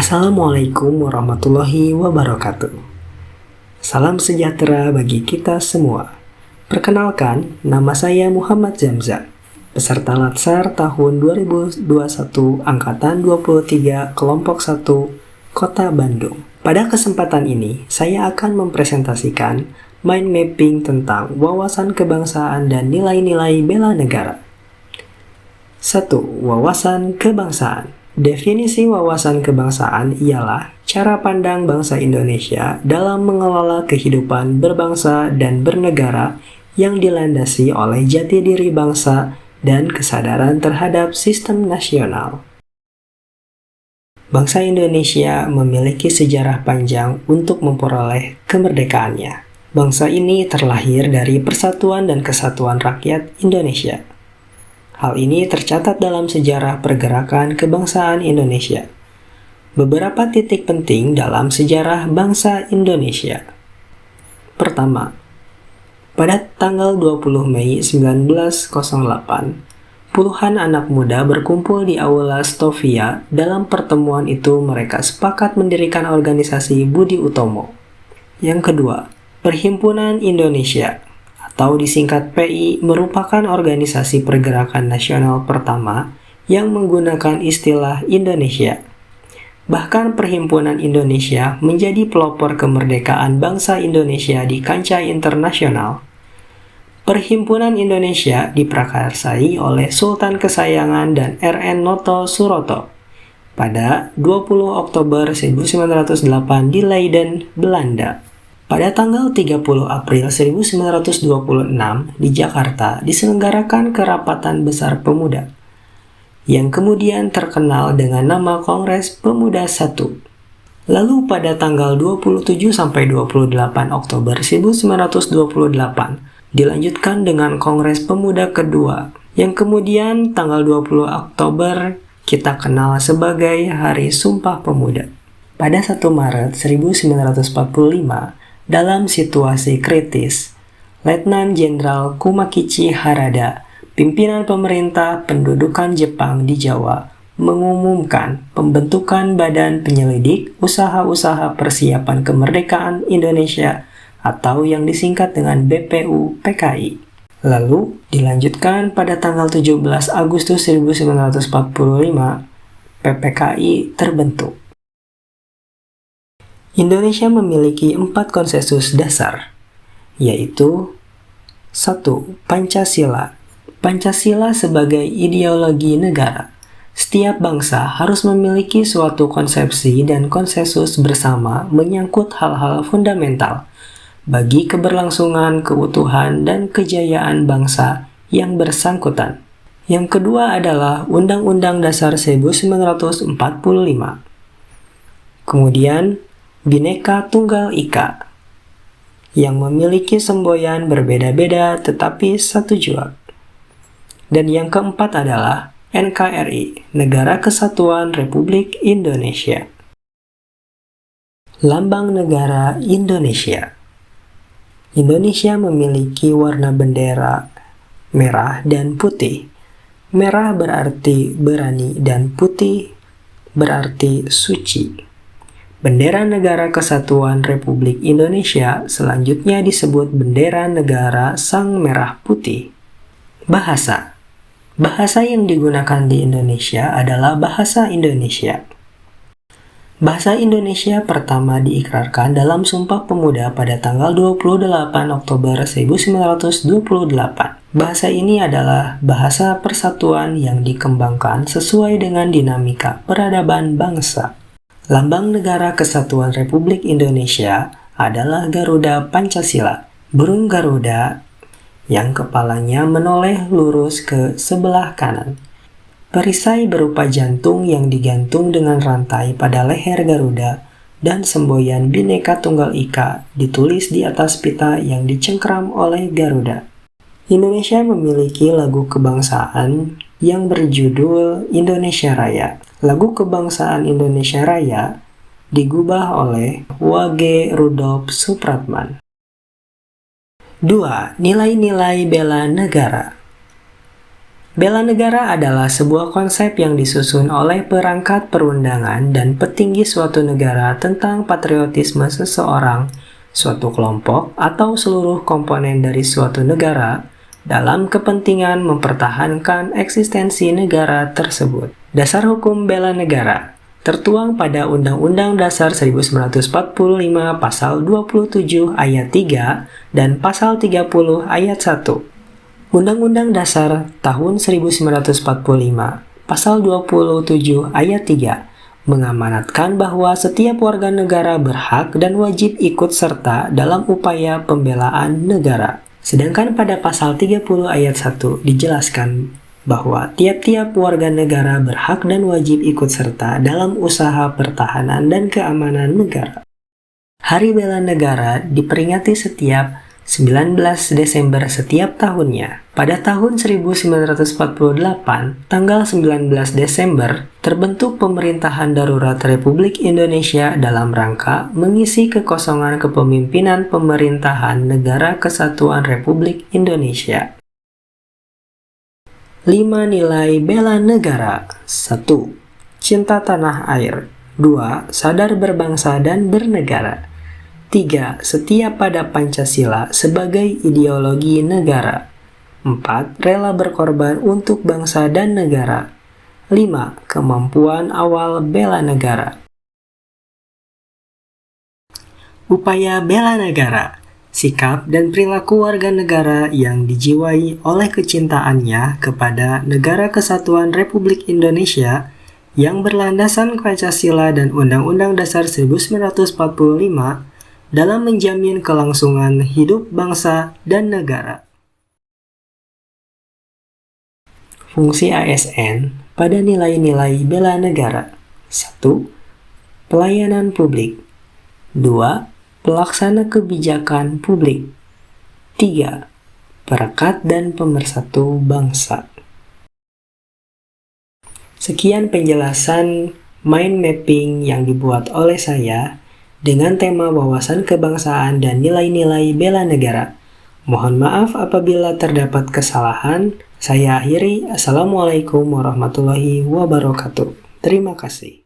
Assalamualaikum warahmatullahi wabarakatuh. Salam sejahtera bagi kita semua. Perkenalkan, nama saya Muhammad Zamza, peserta Latsar tahun 2021 Angkatan 23 Kelompok 1 Kota Bandung. Pada kesempatan ini, saya akan mempresentasikan mind mapping tentang wawasan kebangsaan dan nilai-nilai bela negara. 1. Wawasan kebangsaan. Definisi wawasan kebangsaan ialah cara pandang bangsa Indonesia dalam mengelola kehidupan berbangsa dan bernegara yang dilandasi oleh jati diri bangsa dan kesadaran terhadap sistem nasional. Bangsa Indonesia memiliki sejarah panjang untuk memperoleh kemerdekaannya. Bangsa ini terlahir dari Persatuan dan Kesatuan Rakyat Indonesia. Hal ini tercatat dalam sejarah pergerakan kebangsaan Indonesia. Beberapa titik penting dalam sejarah bangsa Indonesia. Pertama, pada tanggal 20 Mei 1908, puluhan anak muda berkumpul di Aula Stovia. Dalam pertemuan itu mereka sepakat mendirikan organisasi Budi Utomo. Yang kedua, Perhimpunan Indonesia atau disingkat PI merupakan organisasi pergerakan nasional pertama yang menggunakan istilah Indonesia. Bahkan Perhimpunan Indonesia menjadi pelopor kemerdekaan bangsa Indonesia di kancah internasional. Perhimpunan Indonesia diprakarsai oleh Sultan kesayangan dan RN Noto Suroto pada 20 Oktober 1908 di Leiden, Belanda. Pada tanggal 30 April 1926 di Jakarta diselenggarakan Kerapatan Besar Pemuda, yang kemudian terkenal dengan nama Kongres Pemuda I. Lalu pada tanggal 27-28 Oktober 1928 dilanjutkan dengan Kongres Pemuda kedua, yang kemudian tanggal 20 Oktober kita kenal sebagai Hari Sumpah Pemuda. Pada 1 Maret 1945, dalam situasi kritis, Letnan Jenderal Kumakichi Harada, pimpinan pemerintah pendudukan Jepang di Jawa, mengumumkan pembentukan Badan Penyelidik Usaha-Usaha Persiapan Kemerdekaan Indonesia atau yang disingkat dengan BPU-PKI. Lalu dilanjutkan pada tanggal 17 Agustus 1945, PPKI terbentuk. Indonesia memiliki 4 konsensus dasar, yaitu 1. Pancasila. Pancasila sebagai ideologi negara. Setiap bangsa harus memiliki suatu konsepsi dan konsensus bersama menyangkut hal-hal fundamental bagi keberlangsungan, keutuhan, dan kejayaan bangsa yang bersangkutan. Yang kedua adalah Undang-Undang Dasar 1945. Kemudian, Bhinneka Tunggal Ika, yang memiliki semboyan berbeda-beda tetapi satu jua. Dan yang keempat adalah NKRI, Negara Kesatuan Republik Indonesia. Lambang Negara Indonesia. Indonesia memiliki warna bendera merah dan putih. Merah berarti berani dan putih berarti suci. Bendera Negara Kesatuan Republik Indonesia selanjutnya disebut Bendera Negara Sang Merah Putih. Bahasa. Bahasa yang digunakan di Indonesia adalah bahasa Indonesia. Bahasa Indonesia pertama diikrarkan dalam Sumpah Pemuda pada tanggal 28 Oktober 1928. Bahasa ini adalah bahasa persatuan yang dikembangkan sesuai dengan dinamika peradaban bangsa. Lambang Negara Kesatuan Republik Indonesia adalah Garuda Pancasila, burung Garuda yang kepalanya menoleh lurus ke sebelah kanan. Perisai berupa jantung yang digantung dengan rantai pada leher Garuda dan semboyan Bhinneka Tunggal Ika ditulis di atas pita yang dicengkram oleh Garuda. Indonesia memiliki lagu kebangsaan yang berjudul Indonesia Raya. Lagu kebangsaan Indonesia Raya digubah oleh W.G. Rudolf Supratman. 2. Nilai-nilai bela negara. Bela negara adalah sebuah konsep yang disusun oleh perangkat perundangan dan petinggi suatu negara tentang patriotisme seseorang, suatu kelompok, atau seluruh komponen dari suatu negara dalam kepentingan mempertahankan eksistensi negara tersebut. Dasar hukum bela negara tertuang pada Undang-Undang Dasar 1945 Pasal 27 Ayat 3 dan Pasal 30 Ayat 1. Undang-Undang Dasar tahun 1945, Pasal 27 Ayat 3, mengamanatkan bahwa setiap warga negara berhak dan wajib ikut serta dalam upaya pembelaan negara. Sedangkan pada Pasal 30 Ayat 1 dijelaskan bahwa tiap-tiap warga negara berhak dan wajib ikut serta dalam usaha pertahanan dan keamanan negara. Hari Bela Negara diperingati setiap 19 Desember setiap tahunnya. Pada tahun 1948, tanggal 19 Desember, terbentuk Pemerintahan Darurat Republik Indonesia dalam rangka mengisi kekosongan kepemimpinan Pemerintahan Negara Kesatuan Republik Indonesia. 5 nilai bela negara. 1. Cinta tanah air. 2. Sadar berbangsa dan bernegara. 3. Setia pada Pancasila sebagai ideologi negara. 4. Rela berkorban untuk bangsa dan negara. 5. Kemampuan awal bela negara. Upaya bela negara. Sikap dan perilaku warga negara yang dijiwai oleh kecintaannya kepada Negara Kesatuan Republik Indonesia yang berlandaskan Pancasila dan Undang-Undang Dasar 1945 dalam menjamin kelangsungan hidup bangsa dan negara. Fungsi ASN pada nilai-nilai bela negara. 1. Pelayanan publik. 2. Pelaksana kebijakan publik. 3. Perekat dan pemersatu bangsa. Sekian penjelasan mind mapping yang dibuat oleh saya dengan tema wawasan kebangsaan dan nilai-nilai bela negara. Mohon maaf apabila terdapat kesalahan. Saya akhiri. Assalamualaikum warahmatullahi wabarakatuh. Terima kasih.